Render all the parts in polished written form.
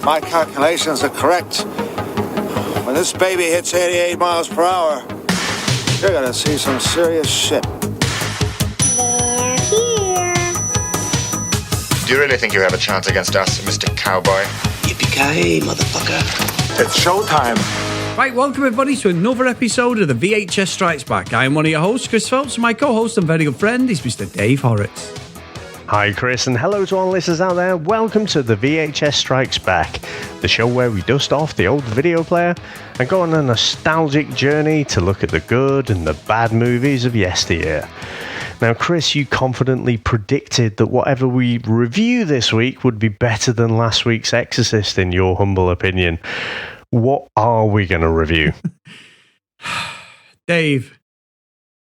my calculations are correct, when this baby hits 88 miles per hour, you're gonna see some serious shit. They're here. Do you really think you have a chance against us, Mr. Cowboy? Yippee-ki-yay, motherfucker. It's showtime. Right, welcome everybody to another episode of the VHS Strikes Back. I am one of your hosts, Chris Phelps, and my co-host and very good friend is Mr. Dave Horrocks. Hi Chris, and hello to all listeners out there. Welcome to the VHS Strikes Back, the show where we dust off the old video player and go on a nostalgic journey to look at the good and the bad movies of yesteryear. Now Chris, you confidently predicted that whatever we review this week would be better than last week's Exorcist in your humble opinion. What are we going to review? Dave,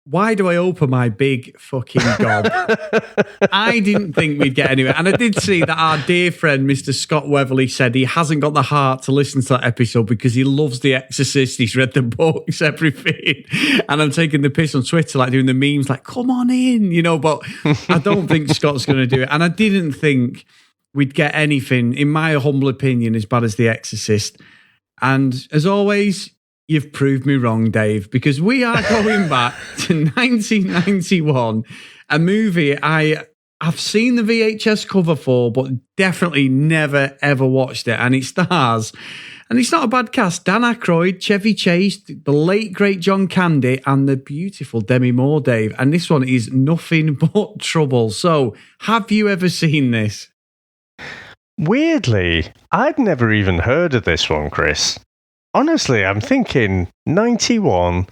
why do I open my big fucking gob? I didn't think we'd get anywhere. And I did see that our dear friend, Mr. Scott Weatherly, said he hasn't got the heart to listen to that episode because he loves The Exorcist. He's read the books, everything. And I'm taking the piss on Twitter, like doing the memes, like, come on in, you know, but I don't think Scott's going to do it. And I didn't think we'd get anything, in my humble opinion, as bad as The Exorcist. And as always, you've proved me wrong, Dave, because we are going back to 1991, a movie I've seen the VHS cover for, but definitely never, ever watched it. And it stars, and it's not a bad cast, Dan Aykroyd, Chevy Chase, the late, great John Candy, and the beautiful Demi Moore, Dave. And this one is nothing but trouble. So, have you ever seen this? Weirdly, I'd never even heard of this one, Chris. Honestly, I'm thinking 91,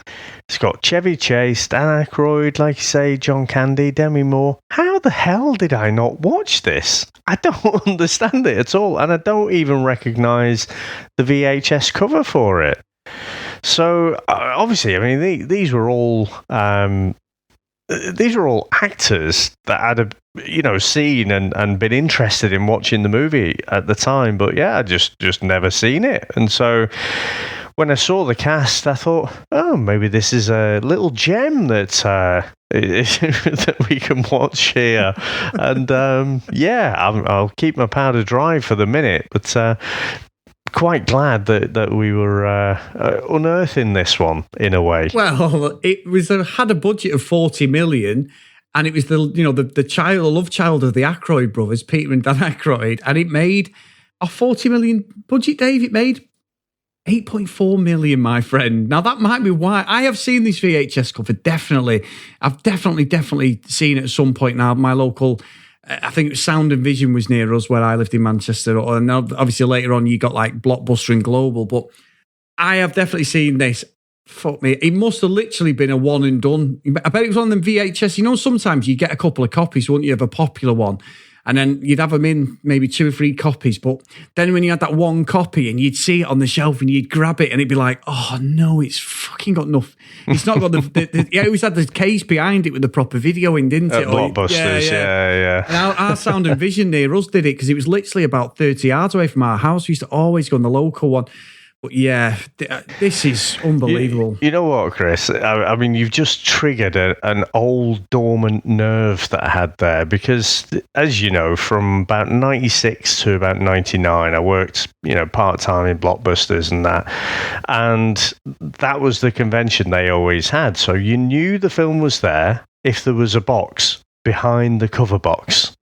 it's got Chevy Chase, Dan Aykroyd, like you say, John Candy, Demi Moore. How the hell did I not watch this? I don't understand it at all, and I don't even recognise the VHS cover for it. So, obviously, I mean, these were all actors that had seen and been interested in watching the movie at the time, but yeah, I just never seen it. And so when I saw the cast, I thought, oh, maybe this is a little gem that that we can watch here. And I'll keep my powder dry for the minute, but quite glad that we were unearthing this one in a way. Well, it was had a budget of 40 million, and it was the love child of the Aykroyd brothers, Peter and Dan Aykroyd, and it made a 40 million budget, Dave. It made 8.4 million, my friend. Now that might be why I have seen this VHS cover. Definitely, I've definitely seen it at some point now. My local, I think it was Sound and Vision was near us where I lived in Manchester. And obviously later on you got like Blockbuster and Global, but I have definitely seen this. Fuck me. It must have literally been a one and done. I bet it was on them VHS. You know, sometimes you get a couple of copies, wouldn't you, of a popular one? And then you'd have them in maybe 2 or 3 copies. But then when you had that one copy and you'd see it on the shelf and you'd grab it and it'd be like, oh no, it's fucking got nothing. It's not got it always had the case behind it with the proper video in, didn't it? Blockbusters, yeah. And our Sound and Vision near us did it because it was literally about 30 yards away from our house. We used to always go on the local one. But yeah, this is unbelievable. You know what, Chris? I mean, you've just triggered an old dormant nerve that I had there because, as you know, from about 96 to about 99, I worked, part-time in Blockbusters and that. And that was the convention they always had. So you knew the film was there if there was a box behind the cover box.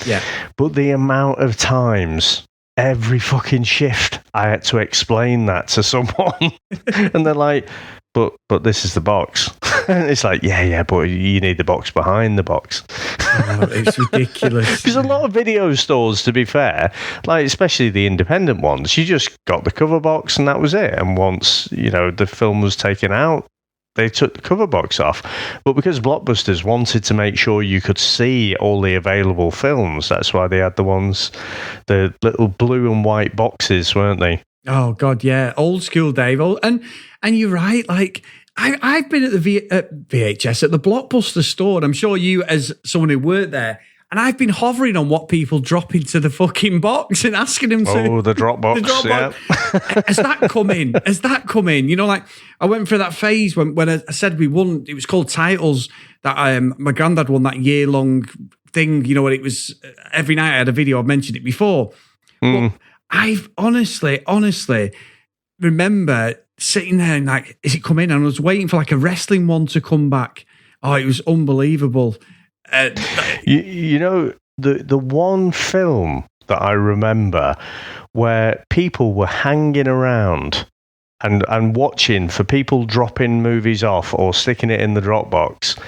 Yeah. But the amount of times every fucking shift I had to explain that to someone and they're like, but this is the box. And it's like, yeah, but you need the box behind the box. Oh, it's ridiculous. Because a lot of video stores, to be fair, like especially the independent ones, you just got the cover box and that was it. And once, the film was taken out, they took the cover box off. But because Blockbusters wanted to make sure you could see all the available films, that's why they had the little blue and white boxes, weren't they? Oh, God, yeah. Old school, Dave. And you're right. Like, I've been at the VHS, at the Blockbuster store, and I'm sure you, as someone who worked there, and I've been hovering on what people drop into the fucking box and asking them to... Oh, the drop box, yeah. Has that come in? Like, I went through that phase when I said we won, it was called Titles, that my granddad won that year-long thing, when it was, every night I had a video, I've mentioned it before. But I've honestly remember sitting there and like, is it coming? And I was waiting for like a wrestling one to come back. Oh, it was unbelievable. You know, the one film that I remember where people were hanging around and watching for people dropping movies off or sticking it in the Dropbox,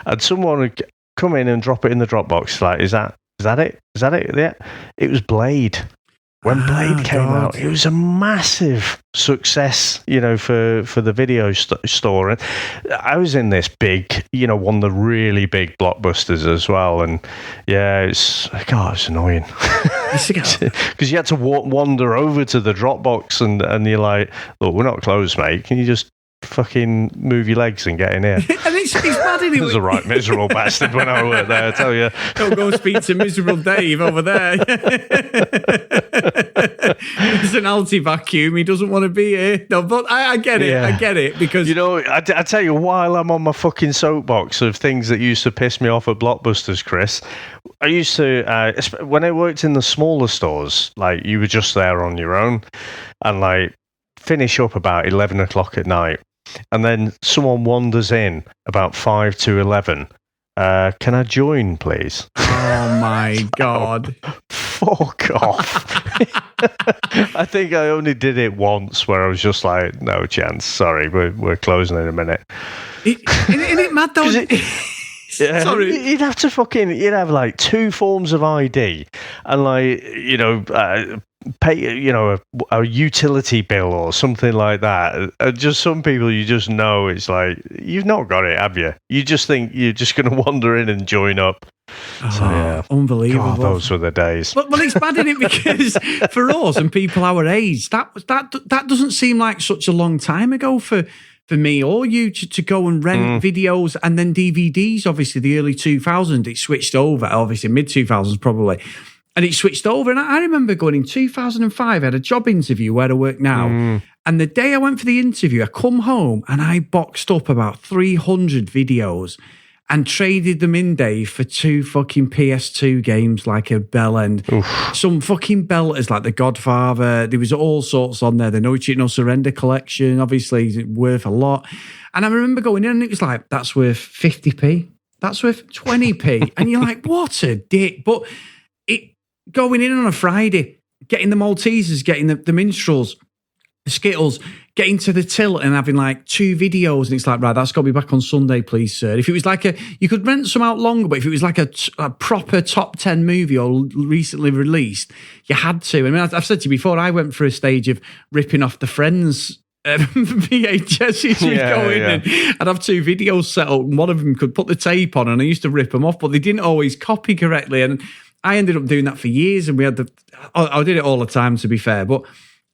and someone would come in and drop it in the Dropbox. Like, is that it? Is that it? Yeah. It was Blade. When Blade came out, it was a massive success, you know, for the video store. And I was in this big, you know, one of the really big blockbusters as well. And yeah, it's annoying. Because you had to wander over to the Dropbox and you're like, look, we're not closed, mate. Can you just fucking move your legs and get in here? And it's mad, isn't it? I was a right miserable bastard when I worked there, I tell you. Don't go speak to miserable Dave over there. There's an anti-vacuum. He doesn't want to be here. No, but I get it. Yeah. I get it because, you know, I tell you, while I'm on my fucking soapbox of things that used to piss me off at Blockbusters, Chris, I used to when I worked in the smaller stores, like you were just there on your own, and like finish up about 11 o'clock at night. And then someone wanders in about 5 to 11. Can I join, please? Oh, my God. Fuck off. I think I only did it once where I was just like, no chance. Sorry, we're closing in a minute. Isn't it mad, though? Yeah, sorry. You'd have like 2 forms of ID and like, you know, pay, you know, a utility bill or something like that. Just some people you just know it's like, you've not got it, have you? You just think you're just going to wander in and join up. So, yeah. Unbelievable. God, those were the days. But it's bad, isn't it? Because for us and people our age, that doesn't seem like such a long time ago for me or you to go and rent videos and then DVDs. Obviously, the early 2000s, it switched over. Obviously, mid-2000s probably. And it switched over. And I remember going in 2005, I had a job interview where I work now. And the day I went for the interview, I come home and I boxed up about 300 videos and traded them in, Dave, for 2 fucking PS2 games like a bell end. Some fucking belters like The Godfather. There was all sorts on there. The No Cheat, No Surrender collection, obviously, worth a lot. And I remember going in and it was like, that's worth 50p. That's worth 20p. And you're like, what a dick. But going in on a Friday, getting the Maltesers, getting the minstrels, the Skittles, getting to the till and having like 2 videos, and it's like, right, that's got to be back on Sunday, please, sir. If it was like you could rent some out longer, but if it was like a proper top 10 movie or recently released, you had to. I mean, I've said to you before, I went through a stage of ripping off the Friends VHSs. We'd go in and I'd have 2 videos set up, and one of them could put the tape on, and I used to rip them off, but they didn't always copy correctly, and I ended up doing that for years, and we had I did it all the time, to be fair, but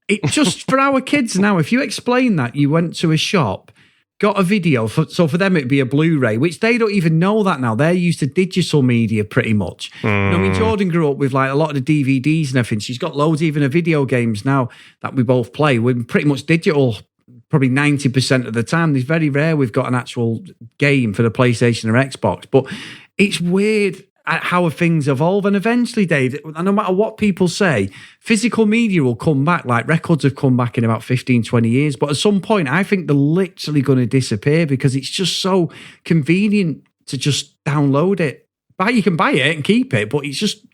it just for our kids now, if you explain that you went to a shop, got a video, so for them it'd be a Blu-ray, which they don't even know that now. They're used to digital media pretty much. You know, I mean, Jordan grew up with like a lot of the DVDs and everything. She's got loads even of video games now that we both play. We're pretty much digital probably 90% of the time. It's very rare we've got an actual game for the PlayStation or Xbox, but it's weird how things evolve. And eventually, Dave, no matter what people say, physical media will come back. Like records have come back in about 15, 20 years. But at some point, I think they're literally going to disappear because it's just so convenient to just download it. You can buy it and keep it, but it's just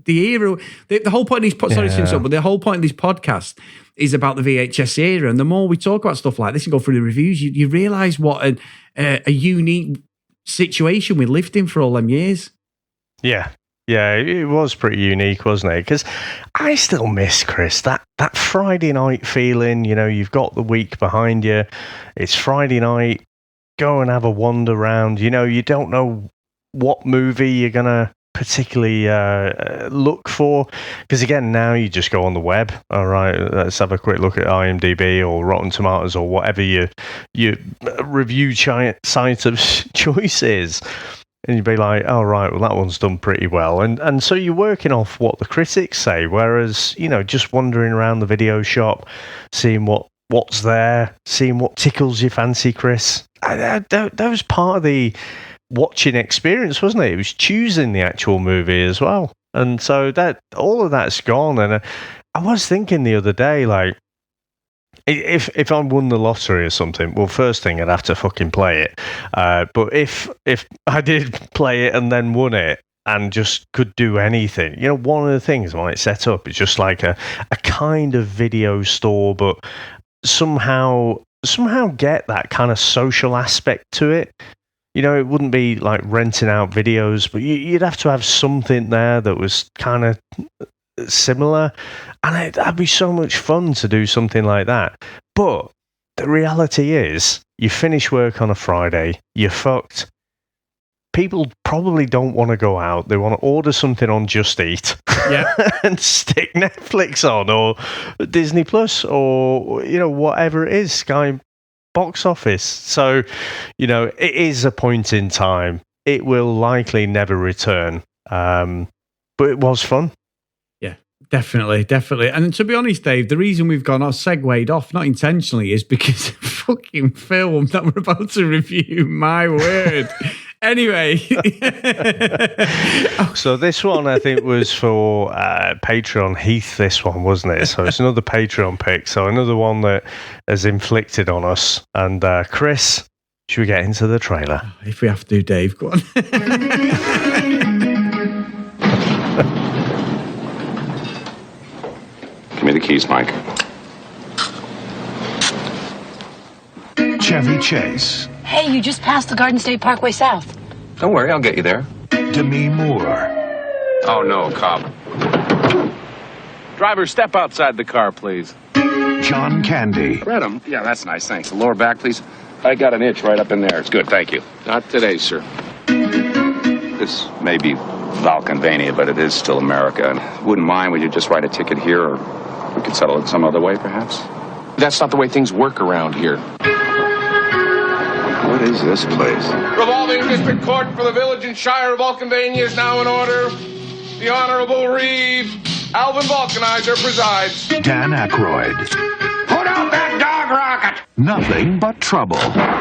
the era. The whole point of this but the whole point of this podcast is about the VHS era. And the more we talk about stuff like this and go through the reviews, you realise what a unique situation we lived in for all them years. Yeah, it was pretty unique, wasn't it? Because I still miss, Chris, that Friday night feeling. You know, you've got the week behind you. It's Friday night. Go and have a wander around. You know, you don't know what movie you're going to particularly look for. Because, again, now you just go on the web. All right, let's have a quick look at IMDb or Rotten Tomatoes or whatever your review site of choice is. And you'd be like, oh, right, well, that one's done pretty well. And so you're working off what the critics say, whereas, you know, just wandering around the video shop, seeing what's there, seeing what tickles your fancy, Chris. That was part of the watching experience, wasn't it? It was choosing the actual movie as well. And so all of that's gone. And I was thinking the other day, like, if I won the lottery or something, well, first thing I'd have to fucking play it. But if I did play it and then won it and just could do anything, one of the things I might set up is just like a kind of video store, but somehow get that kind of social aspect to it. It wouldn't be like renting out videos, but you'd have to have something there that was kind of similar, and that'd be so much fun to do something like that. But the reality is, you finish work on a Friday, you're fucked. People probably don't want to go out. They want to order something on Just Eat, and stick Netflix on, or Disney Plus, or whatever it is, Sky Box Office. So it is a point in time. It will likely never return, but it was fun. Definitely. And to be honest, Dave, the reason we've segued off, not intentionally, is because of fucking film that we're about to review. My word. Anyway. So this one, I think, was for Patreon Heath, this one, wasn't it? So it's another Patreon pick. So another one that has inflicted on us. And Chris, should we get into the trailer? If we have to, Dave, go on. Give me the keys, Mike. Chevy Chase. Hey, you just passed the Garden State Parkway South. Don't worry, I'll get you there. Demi Moore. Oh, no, cop. Driver, step outside the car, please. John Candy. Redham? Yeah, that's nice, thanks. The lower back, please. I got an itch right up in there. It's good, thank you. Not today, sir. This may be Valkenvania, but it is still America. And wouldn't mind, would you just write a ticket here, or we could settle it some other way, perhaps? That's not the way things work around here. What is this place? Revolving District Court for the Village and Shire of Valkenvania is now in order. The Honorable Reeve Alvin Vulcanizer presides. Dan Aykroyd. Put out that dog rocket! Nothing but trouble.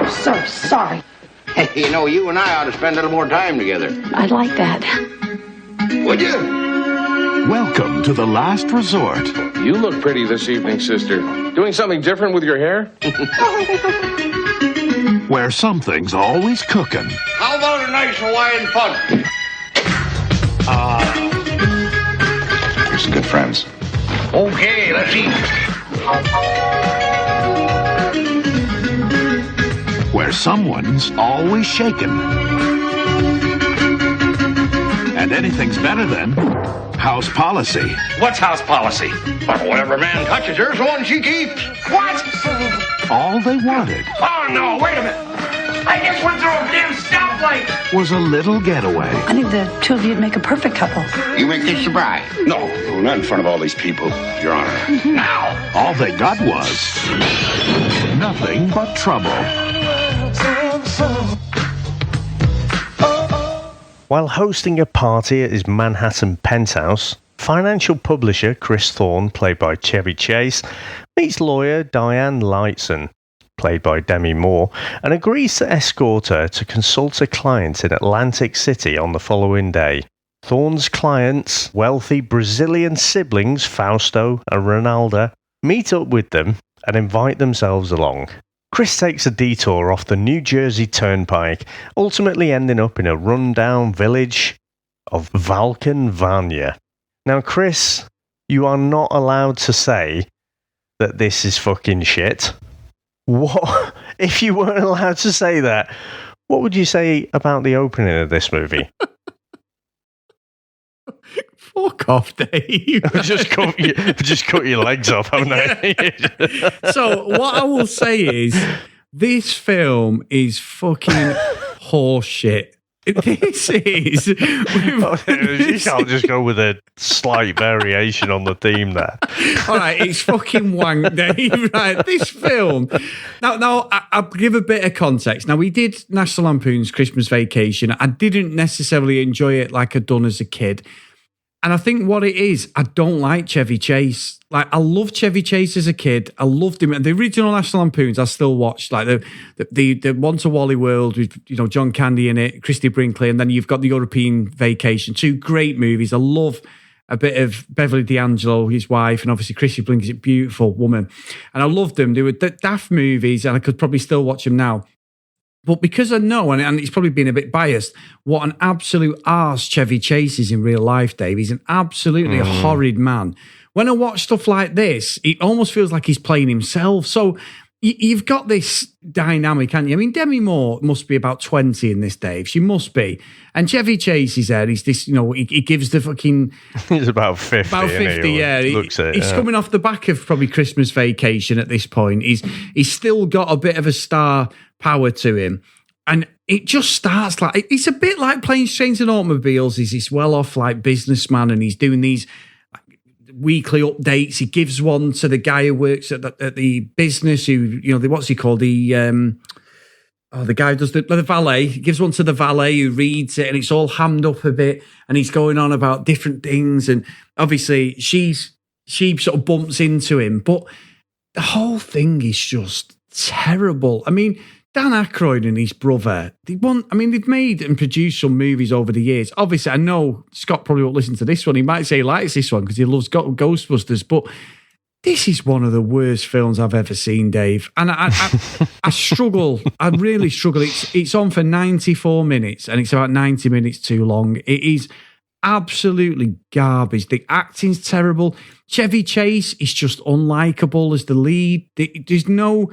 So sorry. Hey, you and I ought to spend a little more time together. I'd like that. Would you? Welcome to the last resort. You look pretty this evening, sister. Doing something different with your hair? Where something's always cooking. How about a nice Hawaiian punch? You're some good friends. Okay, let's eat. Where someone's always shaken. And anything's better than house policy. What's house policy? Well, whatever man touches her's the one she keeps. What? All they wanted Oh, no, wait a minute. I just went through a damn stoplight. was a little getaway. I think the two of you'd make a perfect couple. You make this the bride. No, not in front of all these people, Your Honor. Now. All they got was nothing but trouble. While hosting a party at his Manhattan penthouse, financial publisher Chris Thorne, played by Chevy Chase, meets lawyer Diane Lightson, played by Demi Moore, and agrees to escort her to consult a client in Atlantic City on the following day. Thorne's clients, wealthy Brazilian siblings Fausto and Ronaldo, meet up with them and invite themselves along. Chris takes a detour off the New Jersey Turnpike, ultimately ending up in a rundown village of Valkenvania. Now, Chris, you are not allowed to say that this is fucking shit. What? If you weren't allowed to say that, what would you say about the opening of this movie? Fuck off, Dave. just cut your legs off, haven't I? So what I will say is, this film is fucking horseshit. This is. You can't just go with a slight variation on the theme there. All right, it's fucking wank, Dave. Right, this film. Now, I'll give a bit of context. Now, we did National Lampoon's Christmas Vacation. I didn't necessarily enjoy it like I'd done as a kid. And I think what it is, I don't like Chevy Chase. Like, I loved Chevy Chase as a kid. I loved him. And the original National Lampoons, I still watched. Like the One to Wally World with, John Candy in it, Christy Brinkley, and then you've got the European Vacation. Two great movies. I love a bit of Beverly D'Angelo, his wife, and obviously Chrissy Blinkett, beautiful woman. And I loved them. They were daft movies, and I could probably still watch them now. But because I know, and it's probably been a bit biased, what an absolute arse Chevy Chase is in real life, Dave. He's an absolutely horrid man. When I watch stuff like this, it almost feels like he's playing himself. So you've got this dynamic, haven't you? I mean, Demi Moore must be about 20 in this, Dave. She must be. And Chevy Chase is there. He's this, he gives the fucking... He's about 50. About 50, yeah. He's coming off the back of probably Christmas Vacation at this point. He's still got a bit of a star power to him. And it just starts like... It's a bit like Planes, Trains and Automobiles. He's this well-off like businessman, and he's doing these weekly updates. He gives one to the guy who works at the business who, what's he called? The guy who does the valet. He gives one to the valet who reads it, and it's all hammed up a bit, and he's going on about different things. And obviously she sort of bumps into him, but the whole thing is just terrible. I mean, Dan Aykroyd and his brother, they've made and produced some movies over the years. Obviously, I know Scott probably won't listen to this one. He might say he likes this one because he loves Ghostbusters, but this is one of the worst films I've ever seen, Dave. And I struggle. I really struggle. It's on for 94 minutes, and it's about 90 minutes too long. It is absolutely garbage. The acting's terrible. Chevy Chase is just unlikable as the lead. There's no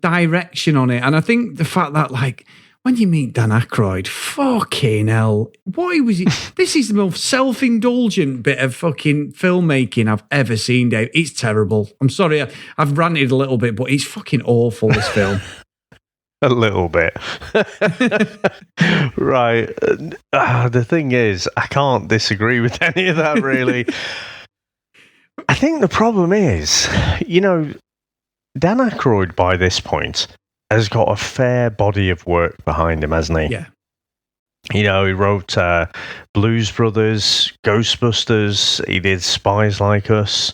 direction on it. And I think the fact that, like, when you meet Dan Aykroyd, fucking hell, this is the most self-indulgent bit of fucking filmmaking I've ever seen, Dave. It's terrible. I'm sorry, I've ranted a little bit, but it's fucking awful, this film. A little bit. Right. The thing is, I can't disagree with any of that, really. I think the problem is, Dan Aykroyd, by this point, has got a fair body of work behind him, hasn't he? Yeah. He wrote Blues Brothers, Ghostbusters, he did Spies Like Us,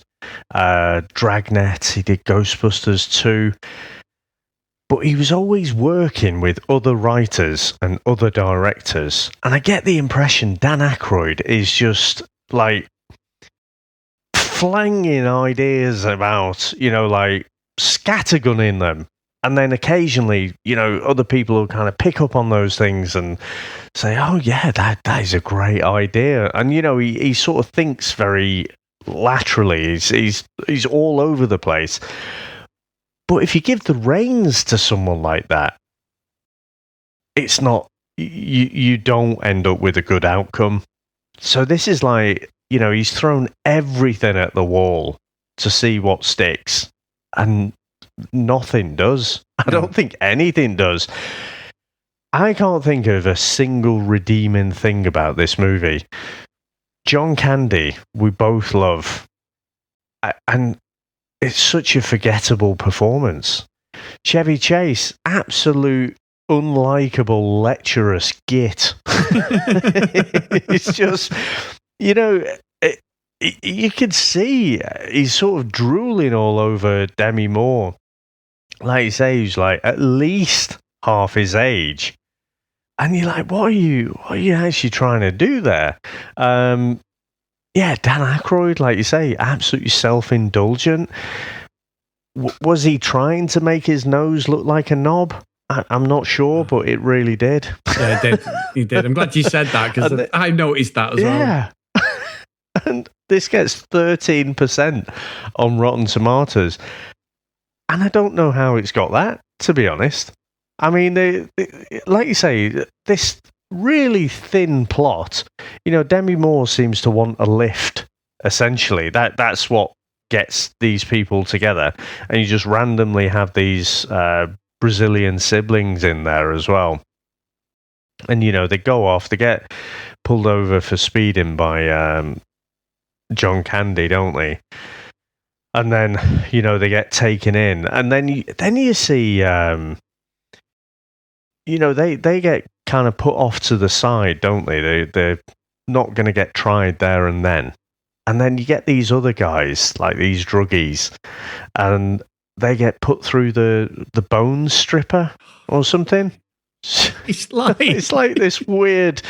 Dragnet, he did Ghostbusters 2. But he was always working with other writers and other directors. And I get the impression Dan Aykroyd is just, like, flanging ideas about, like, scattergunning them, and then occasionally other people will kind of pick up on those things and say, oh yeah, that is a great idea. And he sort of thinks very laterally. He's all over the place. But if you give the reins to someone like that, it's not, you don't end up with a good outcome. So this is like, he's thrown everything at the wall to see what sticks. And nothing does. I don't think anything does. I can't think of a single redeeming thing about this movie. John Candy, we both love. And it's such a forgettable performance. Chevy Chase, absolute unlikable, lecherous git. It's just, you could see he's sort of drooling all over Demi Moore. Like you say, he's like at least half his age. And you're like, what are you actually trying to do there? Dan Aykroyd, like you say, absolutely self-indulgent. Was he trying to make his nose look like a knob? I'm not sure, but it really did. Yeah, it did. He did. I'm glad you said that, because I noticed that as well. Yeah. And this gets 13% on Rotten Tomatoes. And I don't know how it's got that, to be honest. I mean, they, like you say, this really thin plot, Demi Moore seems to want a lift, essentially. That's what gets these people together. And you just randomly have these Brazilian siblings in there as well. And, they go off, they get pulled over for speeding by John Candy, don't they? And then, they get taken in. And then you see, they get kind of put off to the side, don't they? They're not going to get tried there and then. And then you get these other guys, like these druggies, and they get put through the bone stripper or something. It's like this weird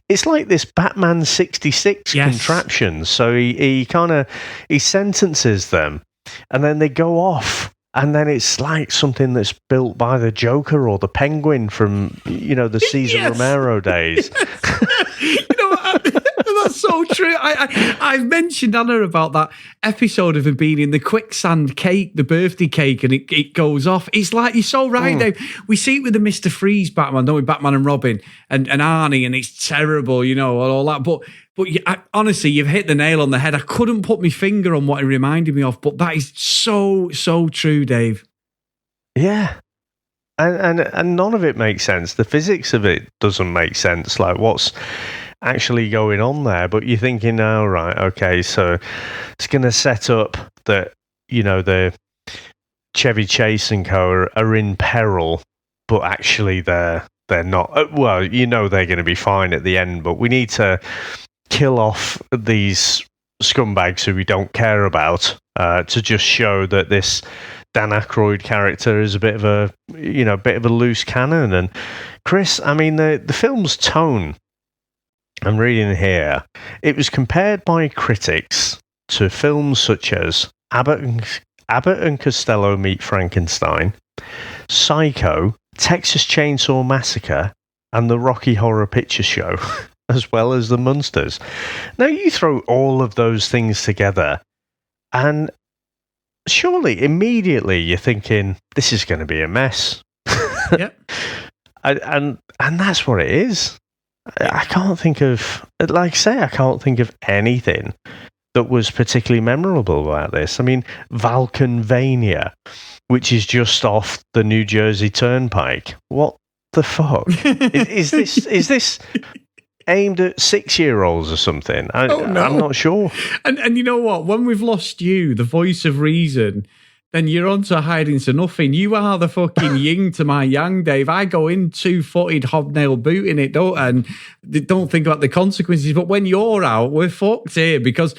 it's like this Batman 66 contraptions. So he sentences them, and then they go off. And then it's like something that's built by the Joker or the Penguin from, the Cesar Romero days. That's so true. I've mentioned Anna about that episode of him being in the quicksand cake, the birthday cake, and it goes off. It's like, you're so right, Dave. We see it with the Mr. Freeze Batman, don't we? Batman and Robin and Arnie, and it's terrible, and all that. But honestly, you've hit the nail on the head. I couldn't put my finger on what it reminded me of, but that is so, so true, Dave. Yeah. And none of it makes sense. The physics of it doesn't make sense. Like, what's actually going on there? But you're thinking, oh, right, okay, so it's going to set up that, the Chevy Chase and co are in peril, but actually they're not. Well, they're going to be fine at the end, but we need to kill off these scumbags who we don't care about to just show that this Dan Aykroyd character is a bit of a loose cannon. And Chris, I mean, the film's tone, I'm reading here, it was compared by critics to films such as Abbott and Costello Meet Frankenstein, Psycho, Texas Chainsaw Massacre, and the Rocky Horror Picture Show, as well as the Munsters. Now, you throw all of those things together, and surely immediately you're thinking, this is going to be a mess. Yep. and that's what it is. I can't think of, I can't think of anything that was particularly memorable about this. I mean, Valkenvania, which is just off the New Jersey Turnpike. What the fuck? is this aimed at 6-year-olds or something? No. I'm not sure. And you know what? When we've lost you, the voice of reason, then you're on to hiding to nothing. You are the fucking yin to my yang, Dave. I go in 2-footed hobnail boot in it, and don't think about the consequences. But when you're out, we're fucked here, because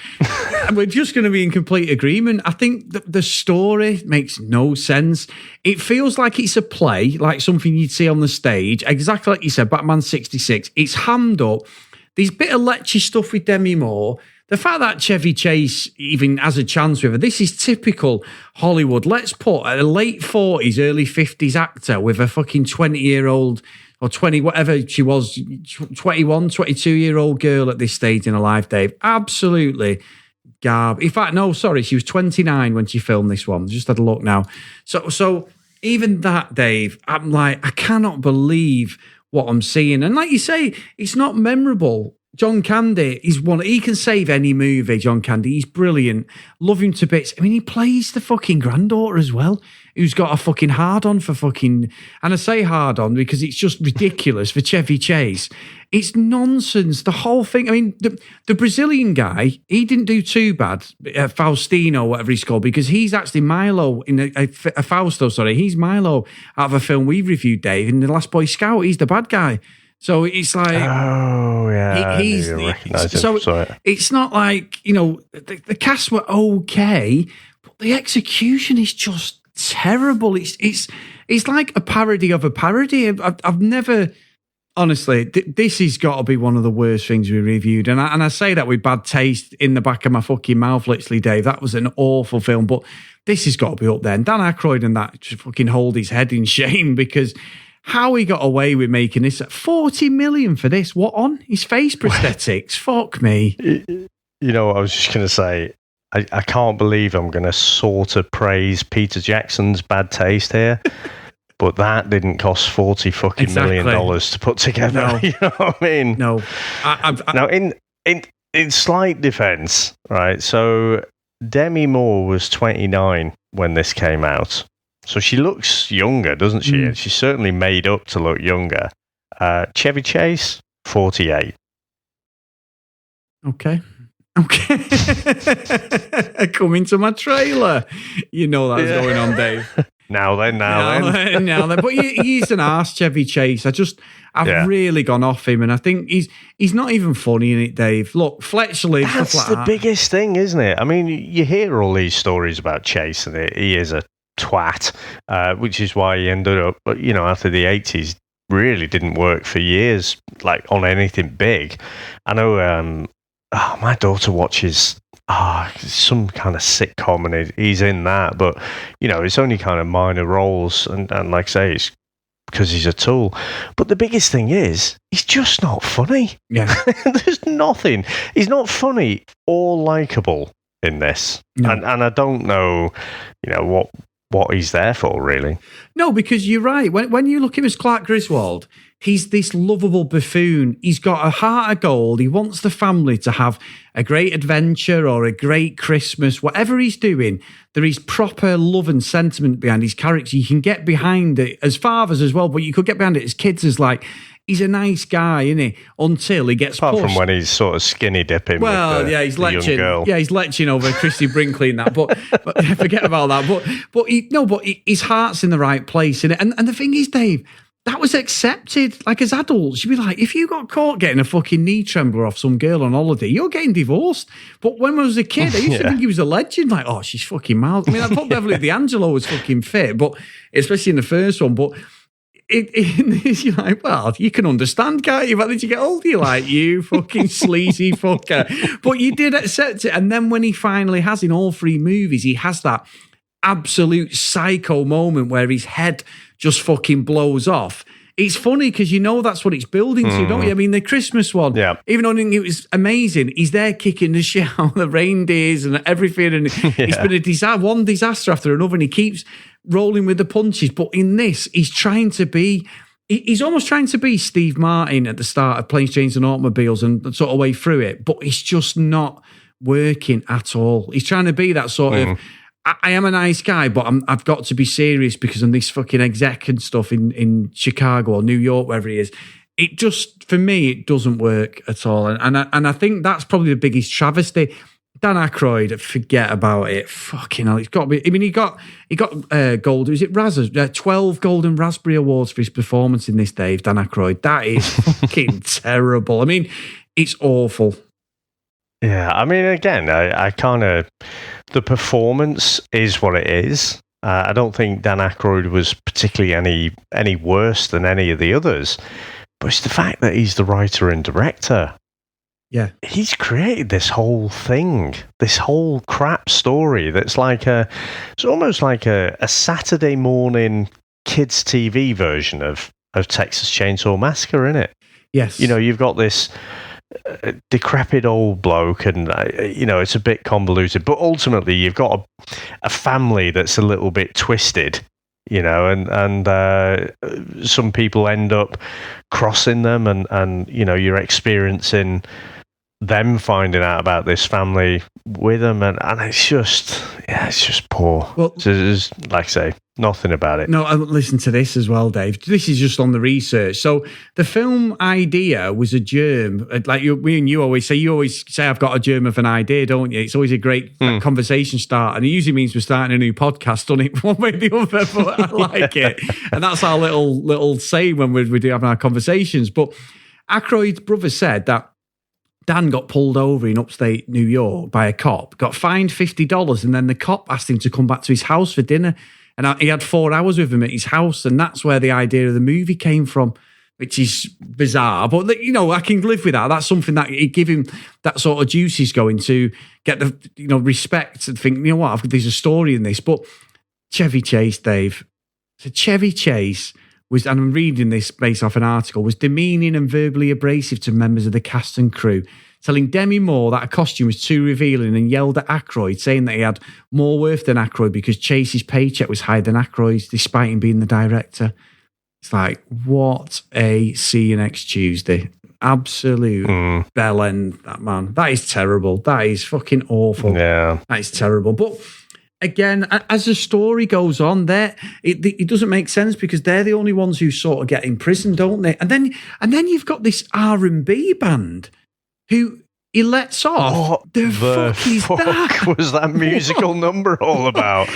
we're just going to be in complete agreement. I think the story makes no sense. It feels like it's a play, like something you'd see on the stage. Exactly like you said, Batman 66. It's hammed up. There's a bit of lechy stuff with Demi Moore. The fact that Chevy Chase even has a chance with her, this is typical Hollywood. Let's put a late 40s, early 50s actor with a fucking 20-year-old or 20, whatever she was, 21, 22-year-old girl at this stage in her life, Dave. Absolutely garb. In fact, no, sorry, she was 29 when she filmed this one. Just had a look now. So even that, Dave, I'm like, I cannot believe what I'm seeing. And like you say, it's not memorable. John Candy is one. He can save any movie, John Candy. He's brilliant. Love him to bits. I mean, he plays the fucking granddaughter as well, who's got a fucking hard-on for fucking... And I say hard-on because it's just ridiculous for Chevy Chase. It's nonsense, the whole thing. I mean, the Brazilian guy, he didn't do too bad, Faustino, whatever he's called, because he's actually Milo in a Fausto, sorry. He's Milo out of a film we reviewed, Dave, in The Last Boy Scout. He's the bad guy. So it's like, oh yeah, it's not like, the cast were okay, but the execution is just terrible. It's like a parody of a parody. I've never, honestly, this has got to be one of the worst things we reviewed, and I say that with bad taste in the back of my fucking mouth, literally, Dave. That was an awful film, but this has got to be up there. And Dan Aykroyd and that just fucking hold his head in shame, because how he got away with making this at 40 million for this? What on? His face prosthetics? Fuck me. You know what I was just going to say? I can't believe I'm going to sort of praise Peter Jackson's bad taste here, but that didn't cost $40 million to put together. No. You know what I mean? No. Now, in slight defense, right? So Demi Moore was 29 when this came out. So she looks younger, doesn't she? And she's certainly made up to look younger. Chevy Chase, 48. Okay. Coming to my trailer. You know that's going on, Dave. Now then. But he's an arse, Chevy Chase. I've really gone off him, and I think he's not even funny in it, Dave. Look, Fletcher lives. That's the biggest thing, isn't it? I mean, you hear all these stories about Chase, and he is a twat, which is why he ended up, after the 80s, really didn't work for years, like on anything big. I know my daughter watches some kind of sitcom, and he's in that, but it's only kind of minor roles, and like I say, it's because he's a tool. But the biggest thing is, he's just not funny. Yeah. There's nothing. He's not funny or likable in this. No. And I don't know, what he's there for, really. No, because you're right. When you look at him as Clark Griswold, he's this lovable buffoon. He's got a heart of gold. He wants the family to have a great adventure or a great Christmas. Whatever he's doing, there is proper love and sentiment behind his character. You can get behind it as fathers as well, but you could get behind it as kids as like, he's a nice guy, isn't he? Until he gets Apart pushed. From when he's sort of skinny dipping with he's the young girl. Yeah, he's leching over Christy Brinkley and that. But forget about that. But his heart's in the right place, innit? And the thing is, Dave, that was accepted. Like, as adults, you'd be like, if you got caught getting a fucking knee trembler off some girl on holiday, you're getting divorced. But when I was a kid, I used to think he was a legend. Like, oh, she's fucking mild. I mean, I thought Beverly D'Angelo was fucking fit, but especially in the first one. But in this, you're like, well, you can understand, can't you? But then you get older, you're like, you fucking sleazy fucker. But you did accept it. And then when he finally has, in all three movies, he has that absolute psycho moment where his head just fucking blows off. It's funny because that's what it's building to, don't you? I mean, the Christmas one, even though I think it was amazing, he's there kicking the shit out of the reindeers and everything, and it's been one disaster after another, and he keeps rolling with the punches. But in this, he's almost trying to be Steve Martin at the start of Planes, Trains and Automobiles and sort of way through it, but it's just not working at all. He's trying to be that sort of, I am a nice guy, but I've got to be serious because I'm this fucking exec and stuff in Chicago or New York, wherever he is. It just, for me, it doesn't work at all. And I think that's probably the biggest travesty. Dan Aykroyd, forget about it. Fucking hell, it's got to be. I mean, he got gold. Was it Razzers? 12 Golden Raspberry Awards for his performance in this, Dave. Dan Aykroyd. That is fucking terrible. I mean, it's awful. Yeah, I mean, again, I kind of, the performance is what it is. I don't think Dan Aykroyd was particularly any worse than any of the others, but it's the fact that he's the writer and director. Yeah, he's created this whole thing, this whole crap story that's like it's almost like a Saturday morning kids' TV version of Texas Chainsaw Massacre, isn't it? Yes. You've got this decrepit old bloke, and it's a bit convoluted, but ultimately you've got a family that's a little bit twisted, and some people end up crossing them, and you're experiencing them finding out about this family with them, and it's just poor. Well, there's, like I say, nothing about it. No, listen to this as well, Dave. This is just on the research. So the film idea was a germ. Like me and you always say, I've got a germ of an idea, don't you? It's always a great conversation start, and it usually means we're starting a new podcast, doesn't it? One way or the other, but I like it. And that's our little saying when we do having our conversations. But Aykroyd's brother said that Dan got pulled over in upstate New York by a cop, got fined $50, and then the cop asked him to come back to his house for dinner. And he had 4 hours with him at his house, and that's where the idea of the movie came from, which is bizarre. But, I can live with that. That's something that it give him that sort of juices going to get the, respect and think, there's a story in this. But Chevy Chase, Dave. So Chevy Chase was, and I'm reading this based off an article, was demeaning and verbally abrasive to members of the cast and crew, telling Demi Moore that a costume was too revealing, and yelled at Aykroyd, saying that he had more worth than Aykroyd because Chase's paycheck was higher than Aykroyd's, despite him being the director. It's like, what a see you next Tuesday. Absolute bellend, that man. That is terrible. That is fucking awful. Yeah. That is terrible. But again, as the story goes on, it doesn't make sense because they're the only ones who sort of get in prison, don't they? And then you've got this R&B band who he lets off. What the fuck is that? Was that musical number all about?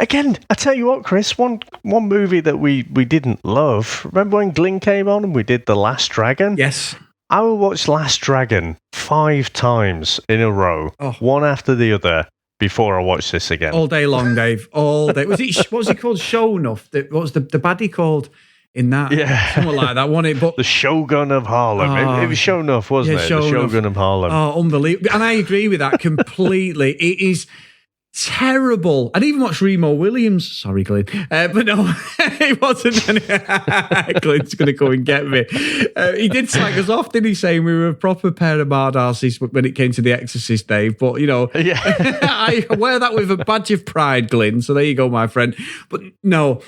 Again, I tell you what, Chris, one movie that we didn't love. Remember when Glyn came on and we did The Last Dragon? Yes. I will watch Last Dragon 5 times in a row, one after the other, before I watch this again. All day long, Dave. All day. What was he called? Show Enough. What was the baddie called in that. Yeah. Something like that, wasn't it? But the Shogun of Harlem. It was Show Enough, wasn't it? The Shogun of Harlem. Oh, unbelievable. And I agree with that completely. It is terrible. I'd even watched Remo Williams. Sorry, Glenn. But no, it wasn't. Glenn's going to go and get me. He did slag us off, didn't he, saying we were a proper pair of hard asses when it came to The Exorcist, Dave. But, you know, I wear that with a badge of pride, Glenn. So there you go, my friend. But no,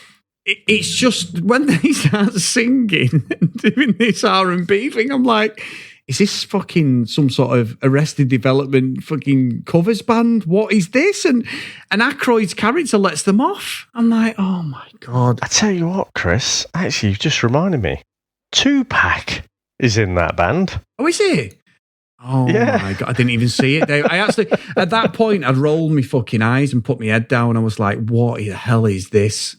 it's just when they start singing and doing this R&B thing, I'm like, is this fucking some sort of Arrested Development fucking covers band? What is this? And Aykroyd's character lets them off. I'm like, oh my God. I tell you what, Chris, actually, you've just reminded me. Tupac is in that band. Oh, is he? Oh my God, I didn't even see it, Dave. I actually, at that point, I'd rolled my fucking eyes and put my head down. I was like, what the hell is this?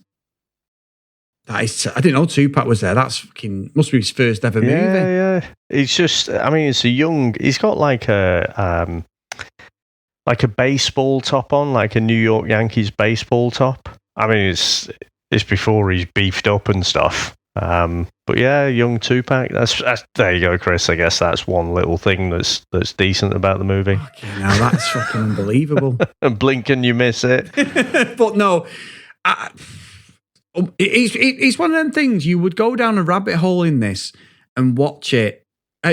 That is, I didn't know Tupac was there. That's fucking, must be his first ever movie. Yeah. It's just, I mean, it's he's got like a baseball top on, like a New York Yankees baseball top. I mean, it's before he's beefed up and stuff. But yeah, young Tupac. That's there you go, Chris. I guess that's one little thing that's decent about the movie. Okay, now that's fucking unbelievable. And blink and you miss it. But no, it's one of them things. You would go down a rabbit hole in this and watch it.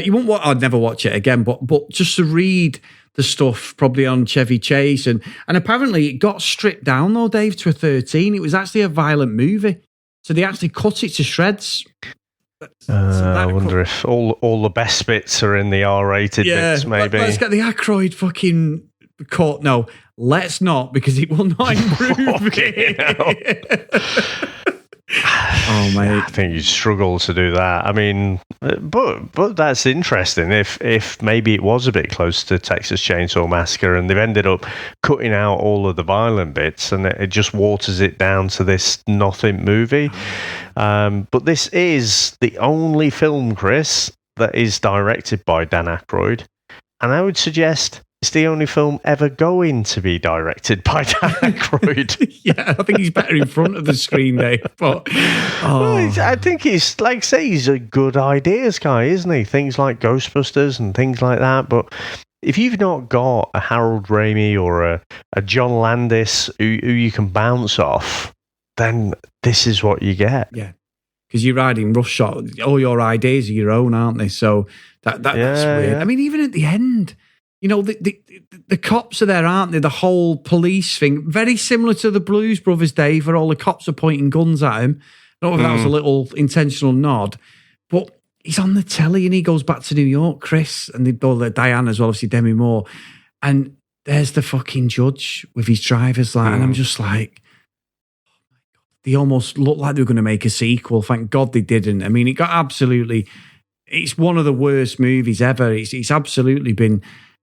You won't. I'd never watch it again. But just to read the stuff probably on Chevy Chase and apparently it got stripped down though, Dave, to a 13. It was actually a violent movie, so they actually cut it to shreds. I wonder if all the best bits are in the R-rated bits. Maybe let's get the Aykroyd fucking cut. No, let's not, because it will not improve it. Oh, mate. I think you'd struggle to do that. I mean, but that's interesting. If maybe it was a bit close to Texas Chainsaw Massacre and they've ended up cutting out all of the violent bits and it just waters it down to this nothing movie. But this is the only film, Chris, that is directed by Dan Aykroyd. And I would suggest it's the only film ever going to be directed by Dan Aykroyd. Yeah, I think he's better in front of the screen, Dave. But I think he's, like say, he's a good ideas guy, isn't he? Things like Ghostbusters and things like that. But if you've not got a Harold Ramis or a John Landis who you can bounce off, then this is what you get. Yeah. Because you're riding roughshod. All your ideas are your own, aren't they? So that's weird. Yeah. I mean, even at the end, you know, the cops are there, aren't they? The whole police thing, very similar to the Blues Brothers, Dave, where all the cops are pointing guns at him. I don't know if that was a little intentional nod, but he's on the telly and he goes back to New York, Chris, and Diane as well, obviously Demi Moore. And there's the fucking judge with his driver's light, and I'm just like, they almost looked like they were going to make a sequel. Thank God they didn't. I mean, it got absolutely... It's one of the worst movies ever. It's absolutely been,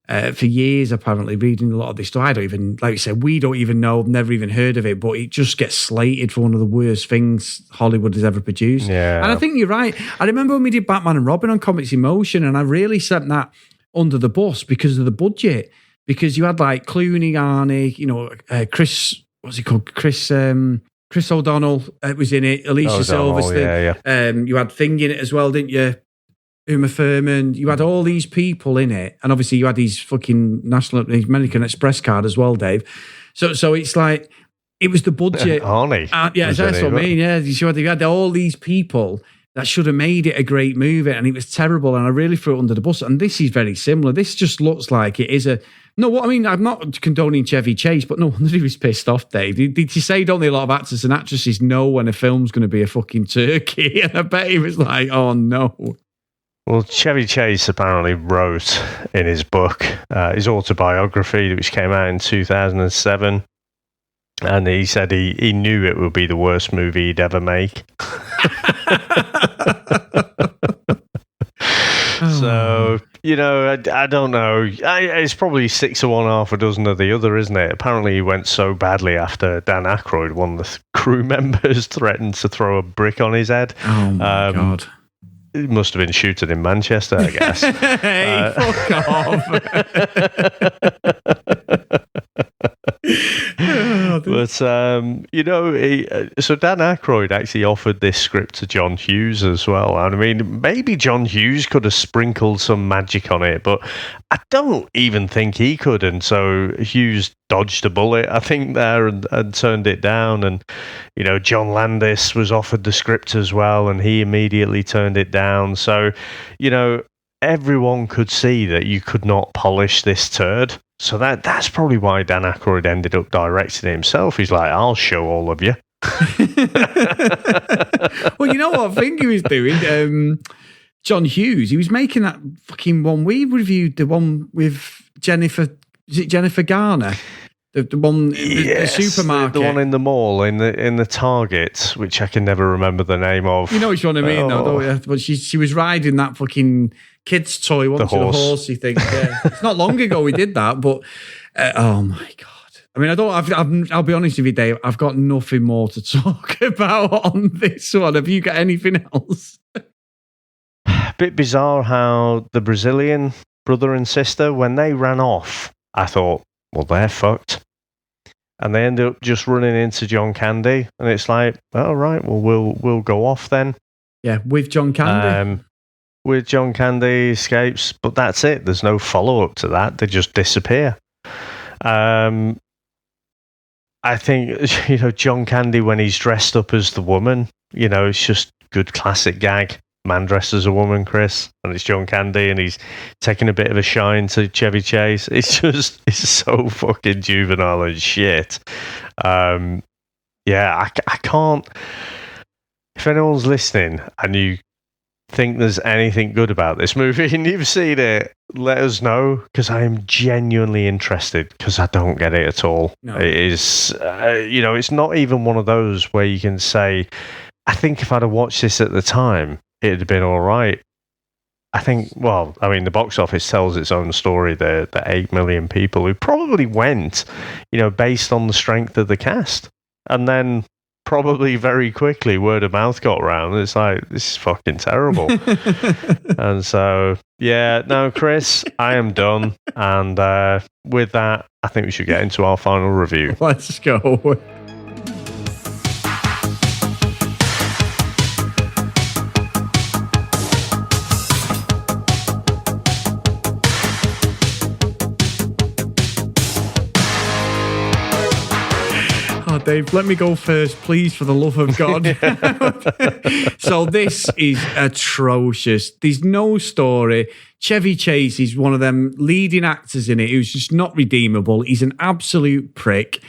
for years, apparently, reading a lot of this stuff. I don't even... Like you said, we don't even know. I've never even heard of it, but it just gets slated for one of the worst things Hollywood has ever produced. Yeah. And I think you're right. I remember when we did Batman and Robin on Comics in Motion, and I really sent that under the bus because of the budget. Because you had, like, Clooney, Arnie, you know, Chris... What's he called? Chris O'Donnell was in it. Alicia Silverstone. Yeah. You had Thing in it as well, didn't you? Uma Thurman. You had all these people in it, and obviously you had his fucking American Express card as well, Dave. So it's like it was the budget. Arnie. That's what I mean. Yeah, you had all these people that should have made it a great movie, and it was terrible. And I really threw it under the bus. And this is very similar. This just looks like it is a. No, what I mean, I'm not condoning Chevy Chase, but no wonder he was pissed off, Dave. Did you say, don't they, a lot of actors and actresses know when a film's going to be a fucking turkey? And I bet he was like, oh, no. Well, Chevy Chase apparently wrote in his book, his autobiography, which came out in 2007, and he said he knew it would be the worst movie he'd ever make. So, you know, I don't know. It's probably 6 of one, half a dozen of the other, isn't it? Apparently, he went so badly after Dan Aykroyd, one of the crew members, threatened to throw a brick on his head. Oh, my God. It must have been shooting in Manchester, I guess. Hey, fuck off. But so Dan Aykroyd actually offered this script to John Hughes as well. And I mean, maybe John Hughes could have sprinkled some magic on it, but I don't even think he could. And so Hughes dodged a bullet, I think, there and turned it down. And John Landis was offered the script as well, and he immediately turned it down. So everyone could see that you could not polish this turd. So that's probably why Dan Aykroyd ended up directing it himself. He's like, I'll show all of you. Well, you know what I think he was doing? John Hughes, he was making that fucking one we reviewed, the one with Jennifer, is it Jennifer Garner? The one, the supermarket, the one in the mall, in the Target, which I can never remember the name of. You know which one I mean, though, don't you? But she was riding that fucking kid's toy, wasn't she? The horsey thing. Yeah. It's not long ago we did that, but oh my god! I mean, I'll be honest with you, Dave. I've got nothing more to talk about on this one. Have you got anything else? Bit bizarre how the Brazilian brother and sister, when they ran off, I thought, well, they're fucked. And they end up just running into John Candy, and it's like, all right, well, we'll go off then. Yeah, with John Candy. With John Candy escapes, but that's it. There's no follow-up to that. They just disappear. I think, John Candy, when he's dressed up as the woman, it's just good classic gag. Man dressed as a woman, Chris, and it's John Candy, and he's taking a bit of a shine to Chevy Chase. It's so fucking juvenile and shit. I can't. If anyone's listening and you think there's anything good about this movie and you've seen it, let us know, because I am genuinely interested, because I don't get it at all. No. It is, it's not even one of those where you can say, I think if I'd have watched this at the time, it'd have been all right. I think, the box office tells its own story. The 8 million people who probably went, based on the strength of the cast. And then probably very quickly word of mouth got around. It's like, this is fucking terrible. And so, Chris, I am done. And with that, I think we should get into our final review. Let's go. Dave, let me go first, please, for the love of God. So this is atrocious. There's no story. Chevy Chase is one of them leading actors in it who's just not redeemable. He's an absolute prick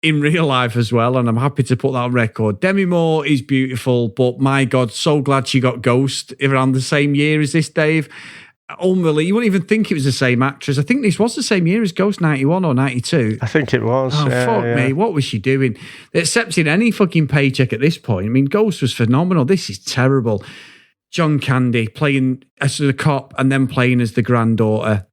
in real life as well, and I'm happy to put that on record. Demi Moore is beautiful, but my God, so glad she got Ghost around the same year as this, Dave. Unbelievable. You wouldn't even think it was the same actress. I think this was the same year as Ghost, 91 or 92. I think it was. Oh, fuck me. What was she doing? Accepting any fucking paycheck at this point. I mean, Ghost was phenomenal. This is terrible. John Candy playing as the cop and then playing as the granddaughter.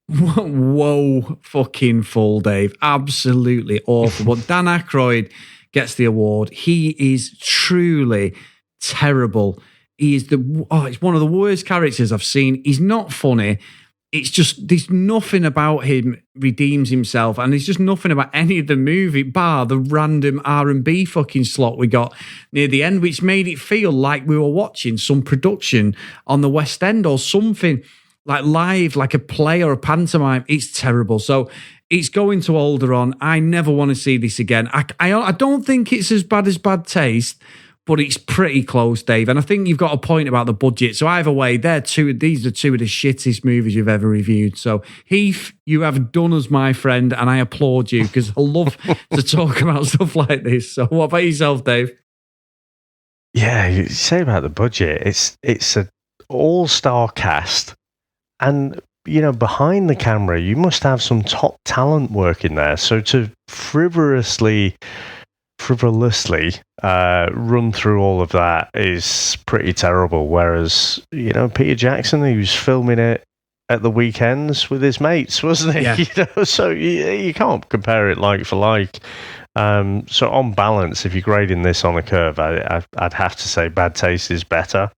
Whoa, fucking full, Dave. Absolutely awful. But Dan Aykroyd gets the award. He is truly terrible. He is it's one of the worst characters I've seen. He's not funny. It's just, there's nothing about him redeems himself, and there's just nothing about any of the movie, bar the random R&B fucking slot we got near the end, which made it feel like we were watching some production on the West End or something like live, like a play or a pantomime. It's terrible. So it's going to Alderaan. I never want to see this again. I don't think it's as bad as Bad Taste, but it's pretty close, Dave. And I think you've got a point about the budget. So either way, these are two of the shittest movies you've ever reviewed. So Heath, you have done us, my friend, and I applaud you, because I love to talk about stuff like this. So what about yourself, Dave? Yeah, you say about the budget, it's an all-star cast. And, behind the camera, you must have some top talent working there. So to frivolously run through all of that is pretty terrible. Whereas, Peter Jackson, he was filming it at the weekends with his mates, wasn't he? Yeah. So you can't compare it like for like. So on balance, if you're grading this on a curve, I'd have to say Bad Taste is better.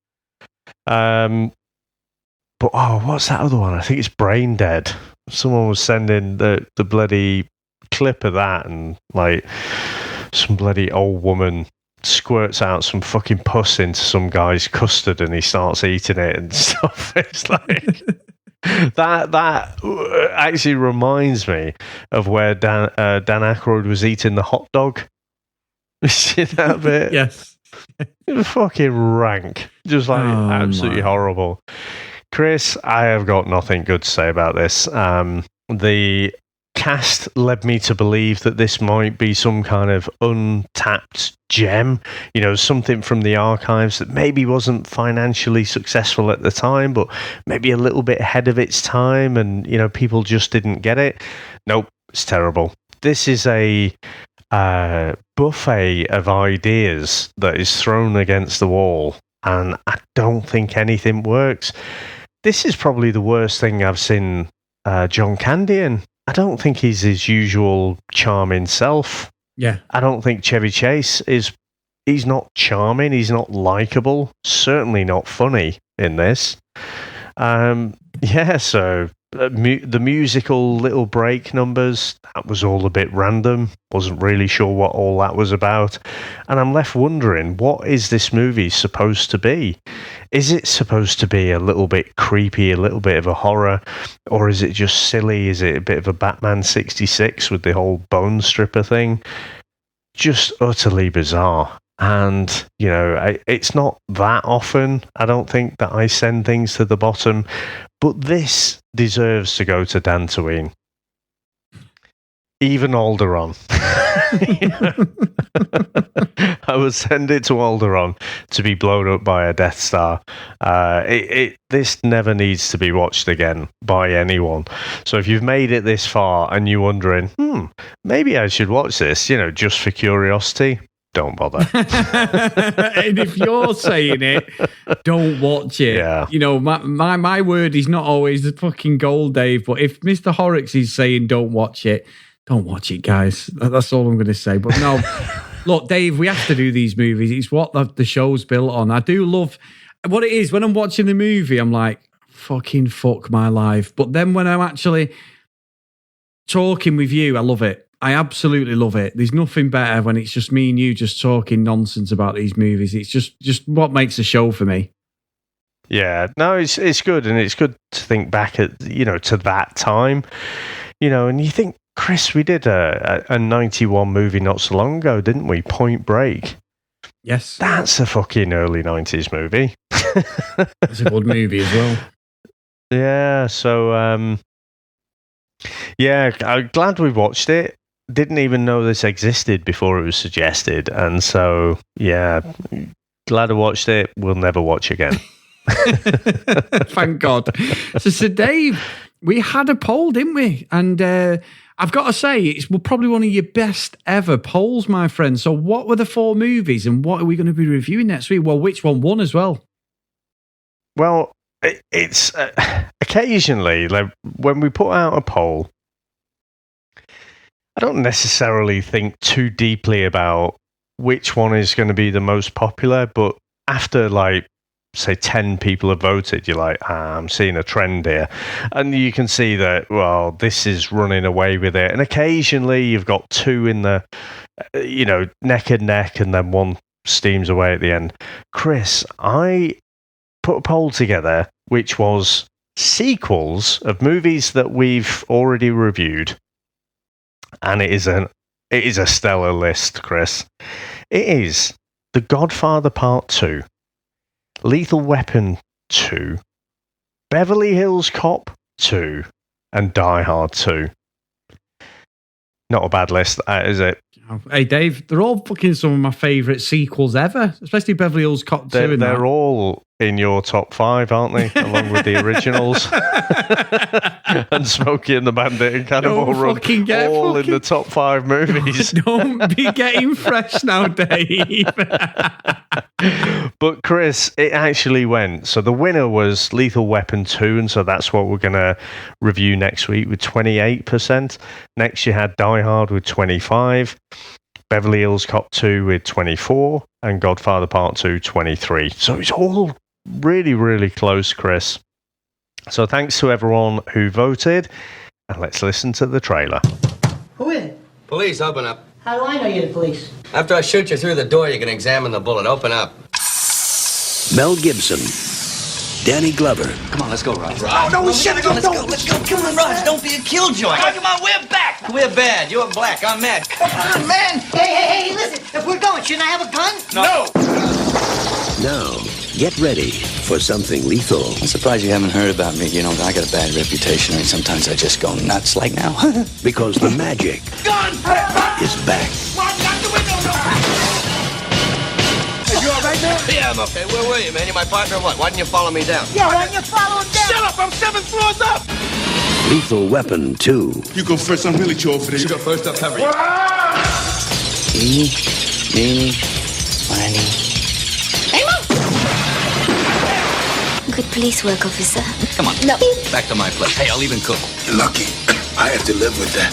But what's that other one? I think it's Brain Dead. Someone was sending the bloody clip of that, and like some bloody old woman squirts out some fucking pus into some guy's custard, and he starts eating it and stuff. It's like that actually reminds me of where Dan Aykroyd was eating the hot dog. You see that bit? Yes. It was fucking rank. Just like absolutely horrible. Chris, I have got nothing good to say about this. The cast led me to believe that this might be some kind of untapped gem, you know, something from the archives that maybe wasn't financially successful at the time, but maybe a little bit ahead of its time, and, you know, people just didn't get it. Nope, it's terrible. This is a buffet of ideas that is thrown against the wall, and I don't think anything works. This is probably the worst thing I've seen John Candy in. I don't think he's his usual charming self. Yeah. I don't think Chevy Chase he's not charming, he's not likable, certainly not funny in this. So the musical little break numbers, that was all a bit random. Wasn't really sure what all that was about. And I'm left wondering, what is this movie supposed to be? Is it supposed to be a little bit creepy, a little bit of a horror? Or is it just silly? Is it a bit of a Batman 66 with the whole bone stripper thing? Just utterly bizarre. And, you know, it's not that often, I don't think, that I send things to the bottom. But this deserves to go to Dantooine. Even Alderaan. I would send it to Alderaan to be blown up by a Death Star. This never needs to be watched again by anyone. So if you've made it this far and you're wondering, maybe I should watch this, you know, just for curiosity, don't bother. And if you're saying it, don't watch it. Yeah. You know, my word is not always the fucking gold, Dave. But if Mr. Horrocks is saying don't watch it, guys. That's all I'm going to say. But no, look, Dave, we have to do these movies. It's what the show's built on. I do love what it is. When I'm watching the movie, I'm like, fucking fuck my life. But then when I'm actually talking with you, I love it. I absolutely love it. There's nothing better when it's just me and you just talking nonsense about these movies. It's just what makes a show for me. Yeah, no, it's good, and it's good to think back at, you know, to that time, you know, and you think, Chris, we did a 91 movie not so long ago, didn't we? Point Break. Yes. That's a fucking early 90s movie. It's a good movie as well. Yeah, so, I'm glad we watched it. Didn't even know this existed before it was suggested. And so, yeah, glad I watched it. We'll never watch again. Thank God. So, Dave, we had a poll, didn't we? And I've got to say, it's probably one of your best ever polls, my friend. So what were the 4 movies and what are we going to be reviewing next week? Well, which one won as well? Well, it's occasionally, like, when we put out a poll, I don't necessarily think too deeply about which one is going to be the most popular, but after, like, say 10 people have voted, you're like, I'm seeing a trend here. And you can see that, well, this is running away with it. And occasionally you've got 2 in the, you know, neck and neck, and then one steams away at the end. Chris, I put a poll together which was sequels of movies that we've already reviewed. And it is a stellar list, Chris. It is The Godfather Part 2, Lethal Weapon 2, Beverly Hills Cop 2, and Die Hard 2. Not a bad list, is it? Hey, Dave, they're all fucking some of my favourite sequels ever, especially Beverly Hills Cop 2. They're all in your top 5, aren't they? Along with the originals. And Smokey and the Bandit and Cannonball Run. All in the top 5 movies. Don't be getting fresh now, Dave. But Chris, it actually went. So the winner was Lethal Weapon 2, and so that's what we're going to review next week with 28%. Next you had Die Hard with 25%. Beverly Hills Cop 2 with 24%, and Godfather Part 2, 23%. So it's all really, really close, Chris. So thanks to everyone who voted, and let's listen to the trailer. Who is it? Police, open up. How do I know you're the police? After I shoot you through the door, you can examine the bullet. Open up. Mel Gibson, Danny Glover. Come on, let's go, Raj. Oh, no, we shouldn't go. Let's go. Come on, Raj. Don't be a killjoy. Come on, we're back. We're bad. You're black. I'm mad. Come on, man. Hey, listen. If we're going, shouldn't I have a gun? No. Now, get ready for something lethal. I'm surprised you haven't heard about me. You know, I got a bad reputation. I mean, sometimes I just go nuts like now. Because the magic Gun! is back. Are you all right, man? Yeah, I'm okay. Where were you, man? You're my partner or what? Why didn't you follow me down? Yeah, why don't you follow him down? Shut up! I'm 7 floors up! Lethal Weapon 2. You go first. I'm really too old for this. You go first up, hurry. Eeny, meeny, miny. Good police work, officer. Come on. No. Back to my place. Hey, I'll even cook. You're lucky. I have to live with that.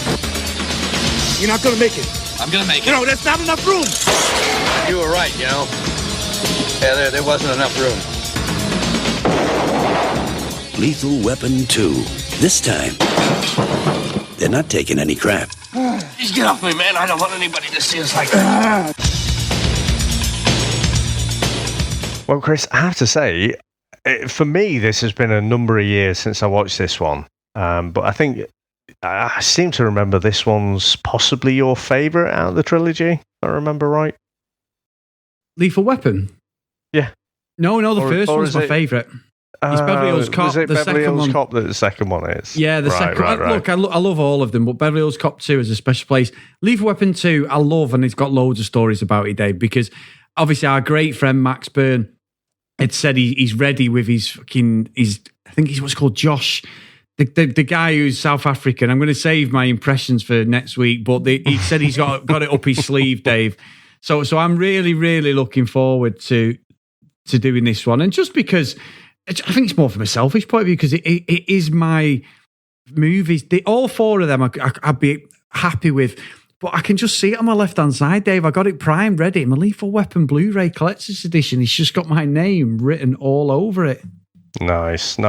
You're not gonna make it. I'm gonna make it. You know, there's not enough room. You were right, you know. Yeah, there wasn't enough room. Lethal Weapon 2. This time, they're not taking any crap. Just get off me, man. I don't want anybody to see us like that. Well, Chris, I have to say, for me, this has been a number of years since I watched this one. But I think I seem to remember this one's possibly your favourite out of the trilogy, if I remember right. Lethal Weapon? Yeah. No, the first one's my favourite. It's Beverly Hills Cop. Was it the Beverly second Hills one, Cop that the second one is? Yeah, the second one. Look, I love all of them, but Beverly Hills Cop 2 is a special place. Lethal Weapon 2, I love, and it's got loads of stories about it, Dave, because obviously our great friend Max Byrne had said he's ready with his I think he's what's called Josh, the guy who's South African. I'm going to save my impressions for next week, but he said he's got it up his sleeve, Dave. So I'm really, really looking forward to doing this one. And just because I think it's more from a selfish point of view, because it is my movies. All four of them I'd be happy with. But I can just see it on my left-hand side, Dave. I got it primed, ready. My Lethal Weapon Blu-ray Collector's Edition. It's just got my name written all over it. Nice.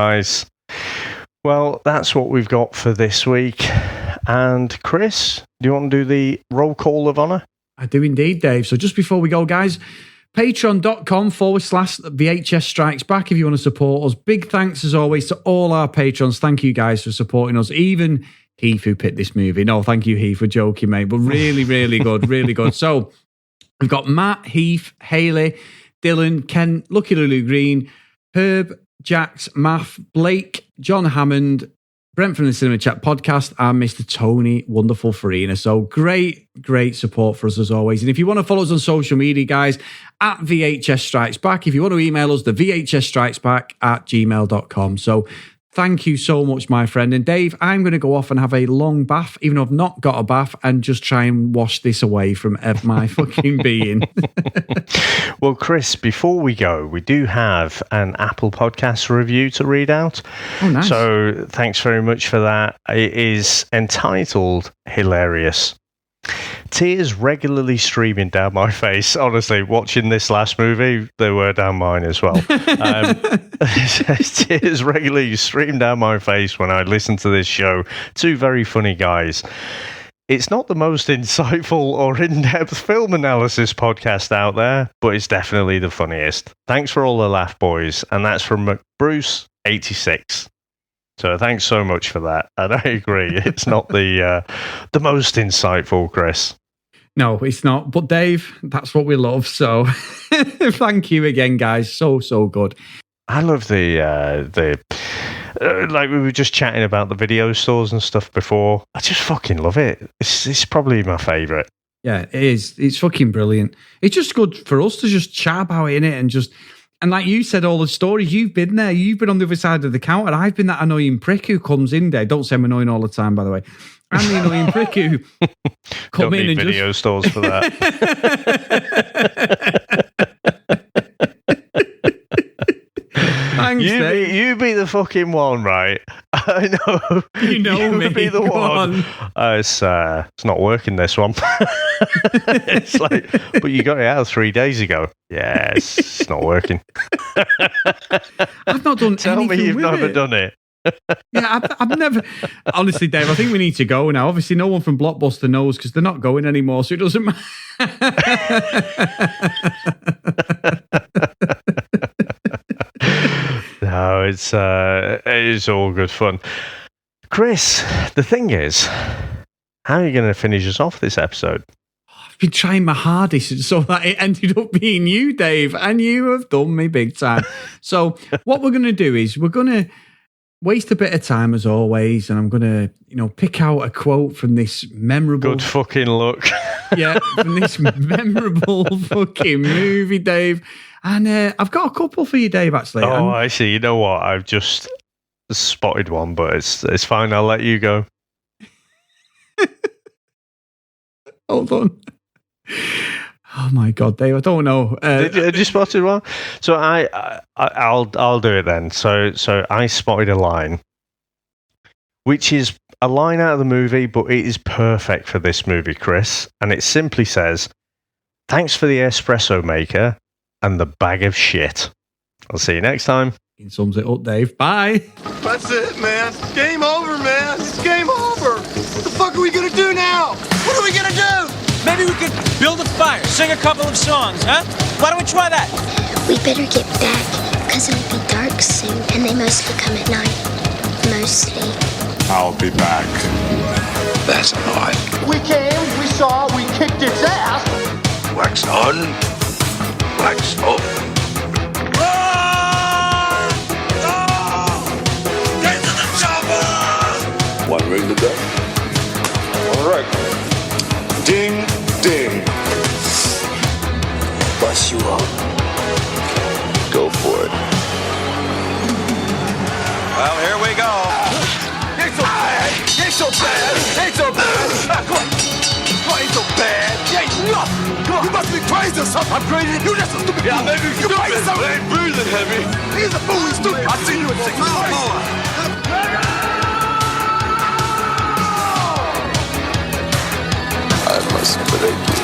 Well, that's what we've got for this week. And Chris, do you want to do the roll call of honour? I do indeed, Dave. So just before we go, guys, patreon.com/VHS Strikes Back if you want to support us. Big thanks, as always, to all our patrons. Thank you, guys, for supporting us. Even Heath, who picked this movie. No, thank you, Heath, for joking, mate. But really, really good, really good. So we've got Matt, Heath, Haley, Dylan, Ken, Lucky Lulu Green, Herb, Jax, Math, Blake, John Hammond, Brent from the Cinema Chat podcast, and Mr. Tony Wonderful Farina. So great support for us as always. And if you want to follow us on social media, guys, at VHS Strikes Back. If you want to email us, the VHSStrikesback@gmail.com. So thank you so much, my friend. And Dave, I'm going to go off and have a long bath, even though I've not got a bath, and just try and wash this away from my fucking being. Well, Chris, before we go, we do have an Apple Podcast review to read out. Oh, nice. So thanks very much for that. It is entitled Hilarious. Tears regularly streaming down my face. Honestly, watching this last movie, they were down mine as well. Tears regularly stream down my face when I listen to this show. Two very funny guys. It's not the most insightful or in-depth film analysis podcast out there, but it's definitely the funniest. Thanks for all the laugh, boys. And that's from Bruce86. So thanks so much for that. And I agree, it's not the most insightful, Chris. No, it's not. But Dave, that's what we love. So thank you again, guys. So good. I love the like we were just chatting about the video stores and stuff before. I just fucking love it. It's probably my favourite. Yeah, it is. It's fucking brilliant. It's just good for us to just chat about it, innit? And like you said, all the stories, you've been there. You've been on the other side of the counter. I've been that annoying prick who comes in there. Don't say I'm annoying all the time, by the way. I'm the annoying prick who come in and video stores for that. Thanks, Dave. You be the fucking one, right? I know. You know me. Be the one. It's not working, this one. It's like, but you got it out 3 days ago. Yeah, it's not working. I've not done Tell anything me you've with never it. done it. Yeah, I've never. Honestly, Dave, I think we need to go now. Obviously, no one from Blockbuster knows because they're not going anymore, so it doesn't matter. No, it is all good fun. Chris, the thing is, how are you going to finish us off this episode? I've been trying my hardest so that it ended up being you, Dave, and you have done me big time. So what we're going to do is we're going to waste a bit of time as always, and I'm going to, pick out a quote from this memorable... Good fucking luck. Yeah, from this memorable fucking movie, Dave. And I've got a couple for you, Dave, actually. Oh, I see. You know what? I've just spotted one, but it's fine. I'll let you go. Hold on. Oh my God, Dave! I don't know. Did you spotted one? So I'll do it then. So I spotted a line, which is a line out of the movie, but it is perfect for this movie, Chris. And it simply says, "Thanks for the espresso maker and the bag of shit." I'll see you next time. It sums it up, Dave. Bye. That's it, man. Game over, man. It's game over. What the fuck are we gonna do now? What are we gonna do? Maybe we could build a fire, sing a couple of songs, huh? Why don't we try that? We better get back, because it'll be dark soon, and they mostly come at night. Mostly. I'll be back. That's odd. We came, we saw, we kicked its ass. Wax on, wax off. Get to the chopper! One ring to go. All right. Ding, ding. Bust you up. Go for it. Well, here we go. Ain't so bad. Ain't so bad. Ain't so bad. Come on, ain't so bad. Ain't nothing. Come on. You must be crazy or something. I'm crazy. You just a stupid fool. Maybe you crazy something. I ain't breathing heavy. He's a fool. He's stupid. I'll see you in 6 months. I must break you.